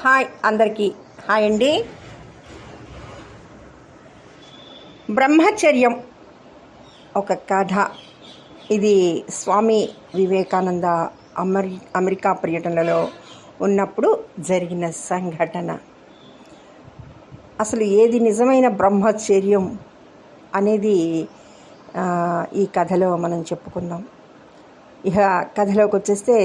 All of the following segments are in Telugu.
హాయ్ అందరికీ హాయ్ అండి. బ్రహ్మచర్యం ఒక కథ. ఇది స్వామి వివేకానంద అమెరికా పర్యటనలో ఉన్నప్పుడు జరిగిన సంఘటన. అసలు ఏది నిజమైన బ్రహ్మచర్యం అనేది ఈ కథలో మనం చెప్పుకుందాం. ఇక కథలోకి వచ్చేస్తే,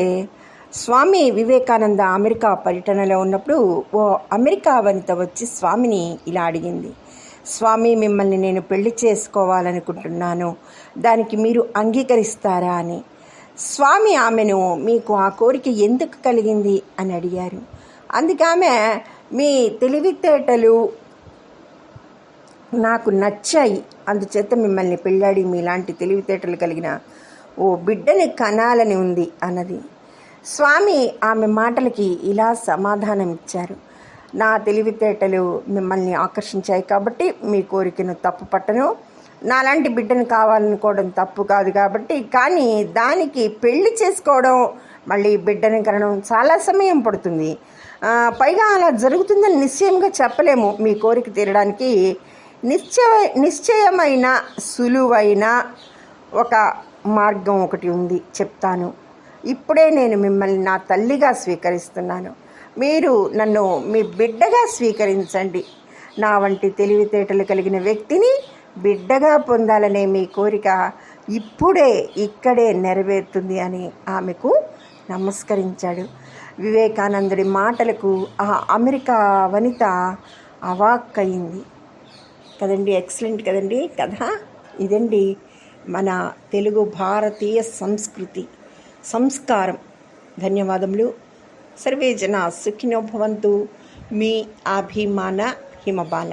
స్వామి వివేకానంద అమెరికా పర్యటనలో ఉన్నప్పుడు ఓ అమెరికా వనిత వచ్చి స్వామిని ఇలా అడిగింది. స్వామి, మిమ్మల్ని నేను పెళ్లి చేసుకోవాలనుకుంటున్నాను, దానికి మీరు అంగీకరిస్తారా అని. స్వామి ఆమెను, మీకు ఆ కోరిక ఎందుకు కలిగింది అని అడిగారు. అందుకామె, మీ తెలివితేటలు నాకు నచ్చాయి, అందుచేత మిమ్మల్ని పెళ్ళాడి మీలాంటి తెలివితేటలు కలిగిన ఓ బిడ్డని కనాలని ఉంది అన్నది. స్వామి ఆమె మాటలకి ఇలా సమాధానం ఇచ్చారు. నా తెలివితేటలు మిమ్మల్ని ఆకర్షించాయి కాబట్టి మీ కోరికను తప్పు పట్టను. నాలాంటి బిడ్డను కావాలనుకోవడం తప్పు కాదు కాబట్టి, కానీ దానికి పెళ్లి చేసుకోవడం, మళ్ళీ బిడ్డని కనడం చాలా సమయం పడుతుంది. పైగా అలా జరుగుతుందని నిశ్చయంగా చెప్పలేము. మీ కోరిక తీరడానికి నిశ్చయమైన సులువైన ఒక మార్గం ఒకటి ఉంది, చెప్తాను. ఇప్పుడే నేను మిమ్మల్ని నా తల్లిగా స్వీకరిస్తున్నాను, మీరు నన్ను మీ బిడ్డగా స్వీకరించండి. నా వంటి తెలివితేటలు కలిగిన వ్యక్తిని బిడ్డగా పొందాలనే మీ కోరిక ఇప్పుడే ఇక్కడే నెరవేరుతుంది అని ఆమెకు నమస్కరించాడు. వివేకానందుడి మాటలకు ఆ అమెరికా వనిత అవాక్కయింది కదండి. ఎక్సలెంట్ కదండి కథ. ఇదండి మన తెలుగు భారతీయ సంస్కారం. ధన్యవాదములు. సర్వే జనా సుఖినో భవంతు. మీ అభిమాన హిమబాల.